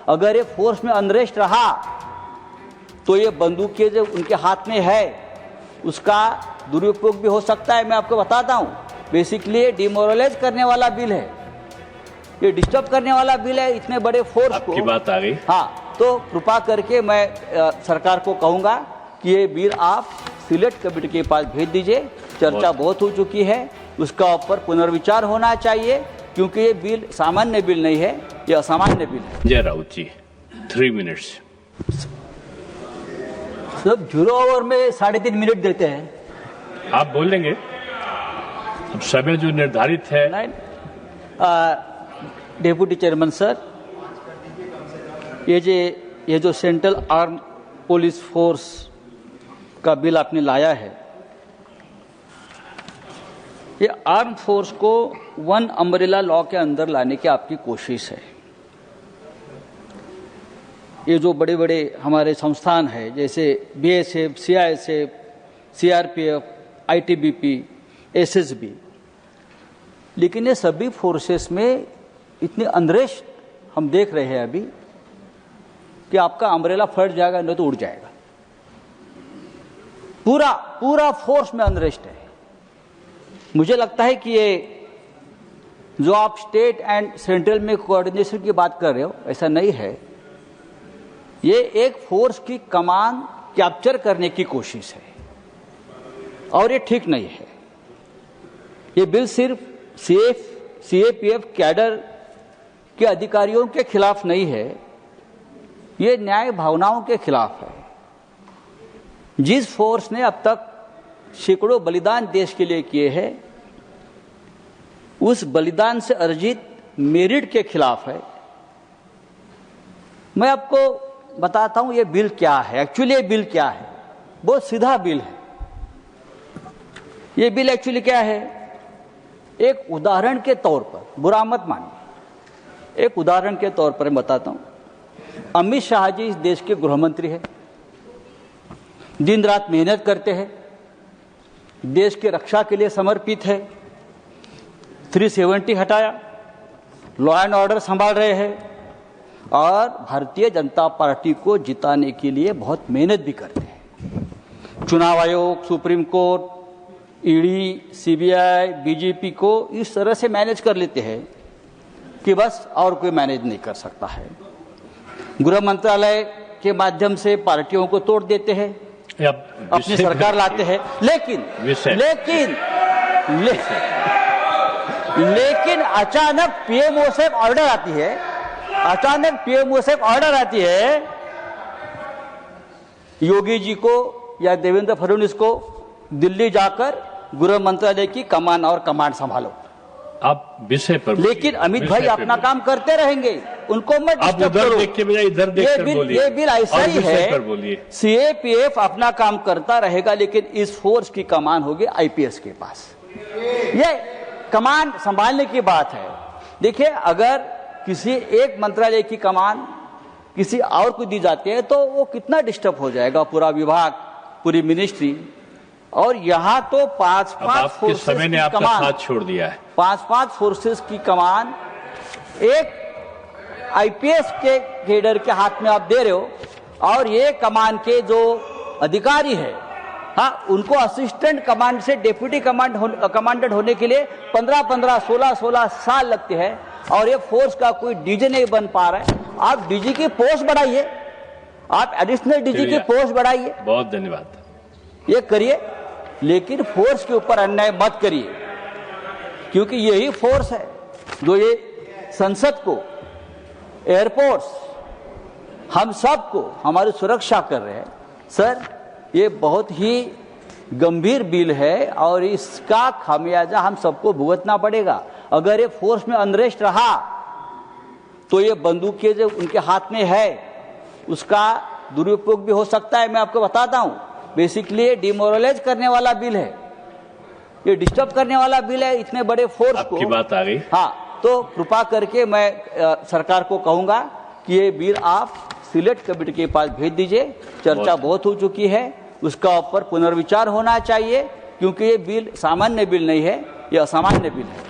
अगर ये फोर्स में अनरेस्ट रहा तो ये बंदूकें जो उनके हाथ में है उसका दुरुपयोग भी हो सकता है। मैं आपको बताता हूँ, बेसिकली ये डिमोरलाइज करने वाला बिल है, ये डिस्टर्ब करने वाला बिल है इतने बड़े फोर्स को। आपकी बात आ गई। हाँ, तो कृपा करके मैं सरकार को कहूँगा कि ये बिल आप सिलेक्ट कमेटी के पास भेज दीजिए। चर्चा बहुत हो चुकी है, उसका ऊपर पुनर्विचार होना चाहिए, क्योंकि ये बिल सामान्य बिल नहीं है, ये असामान्य बिल है। जय राउत जी, 3 मिनट्स। सब 0 ओवर में 3.5 मिनट देते हैं। आप बोल देंगे, अब समय जो निर्धारित है। डेप्यूटी चेयरमैन सर, ये जो सेंट्रल आर्म पुलिस फोर्स का बिल आपने लाया है, ये आर्म फोर्स को वन अम्ब्रेला लॉ के अंदर लाने की आपकी कोशिश है। ये जो बड़े बड़े हमारे संस्थान है जैसे BSF, CISF, CRPF, ITBP, SSB, लेकिन ये सभी फोर्सेस में इतने अनरेस्ट हम देख रहे हैं अभी कि आपका अम्ब्रेला फट जाएगा, नहीं तो उड़ जाएगा। पूरा फोर्स में अनरेस्ट है। मुझे लगता है कि ये जो आप स्टेट एंड सेंट्रल में कोऑर्डिनेशन की बात कर रहे हो, ऐसा नहीं है। ये एक फोर्स की कमान कैप्चर करने की कोशिश है और ये ठीक नहीं है। ये बिल सिर्फ सीएपीएफ कैडर के अधिकारियों के खिलाफ नहीं है, ये न्याय भावनाओं के खिलाफ है। जिस फोर्स ने अब तक सैकड़ों बलिदान देश के लिए किए हैं, उस बलिदान से अर्जित मेरिट के खिलाफ है। मैं आपको बताता हूं ये बिल क्या है। एक्चुअली ये बिल क्या है, बहुत सीधा बिल है। ये बिल एक्चुअली क्या है, एक उदाहरण के तौर पर, बुरा मत मानिए, एक उदाहरण के तौर पर मैं बताता हूं। अमित शाह जी इस देश के गृह मंत्री हैं, दिन रात मेहनत करते हैं, देश के रक्षा के लिए समर्पित है। 370 हटाया, लॉ एंड ऑर्डर संभाल रहे हैं और भारतीय जनता पार्टी को जिताने के लिए बहुत मेहनत भी करते हैं। चुनाव आयोग, supreme court, ED, CBI, BJP को इस तरह से मैनेज कर लेते हैं कि बस और कोई मैनेज नहीं कर सकता है। गृह मंत्रालय के माध्यम से पार्टियों को तोड़ देते हैं, अपनी सरकार लाते हैं। लेकिन अचानक पीएमओ से ऑर्डर आती है, योगी जी को या देवेंद्र फडणवीस को दिल्ली जाकर गृह मंत्रालय की कमान और कमांड संभालो। आप विषय पर, लेकिन अमित भाई अपना काम करते रहेंगे, उनको मत डिस्टर्ब करो। देख के बजाय इधर देखकर बोलिए। ये बिल ऐसा ही है, सीएपीएफ अपना काम करता रहेगा, लेकिन इस फोर्स की कमान होगी आईपीएस के पास। ये कमान संभालने की बात है। देखिए, अगर किसी एक मंत्रालय की कमान किसी और को दी जाती है तो वो कितना डिस्टर्ब हो जाएगा, पूरा विभाग, पूरी मिनिस्ट्री। और यहाँ तो 5-5 फोर्सेस की कमान, साथ छोड़ दिया है। 5-5 फोर्सेस की कमान एक आईपीएस के कैडर के हाथ में आप दे रहे हो, और ये कमान के जो अधिकारी है, हाँ, उनको असिस्टेंट कमांड से डेप्यूटी कमांडेंट होने के लिए 15-15, 16-16 साल लगते हैं, और ये फोर्स का कोई डीजी नहीं बन पा रहा है। आप डीजी की पोस्ट बढ़ाइए, आप एडिशनल डीजी की पोस्ट बढ़ाइए। बहुत धन्यवाद। ये करिए, लेकिन फोर्स के ऊपर अन्याय मत करिए, क्योंकि यही फोर्स है जो ये संसद को, एयरपोर्ट्स, हम सबको हमारी सुरक्षा कर रहे हैं। सर, ये बहुत ही गंभीर बिल है और इसका खामियाजा हम सबको भुगतना पड़ेगा। अगर ये फोर्स में अनरेस्ट रहा तो ये बंदूकें जो उनके हाथ में है उसका दुरुपयोग भी हो सकता है। मैं आपको बताता हूं, बेसिकली ये डिमोरलाइज करने वाला बिल है, ये डिस्टर्ब करने वाला बिल है इतने बड़े फोर्स को। आपकी बात आ गई। हाँ, तो कृपा करके मैं सरकार को कहूंगा कि ये बिल आप सिलेक्ट कमेटी के पास भेज दीजिए। चर्चा बहुत हो चुकी है, उसका ऊपर पुनर्विचार होना चाहिए, क्योंकि ये बिल सामान्य बिल नहीं है, ये असामान्य बिल है।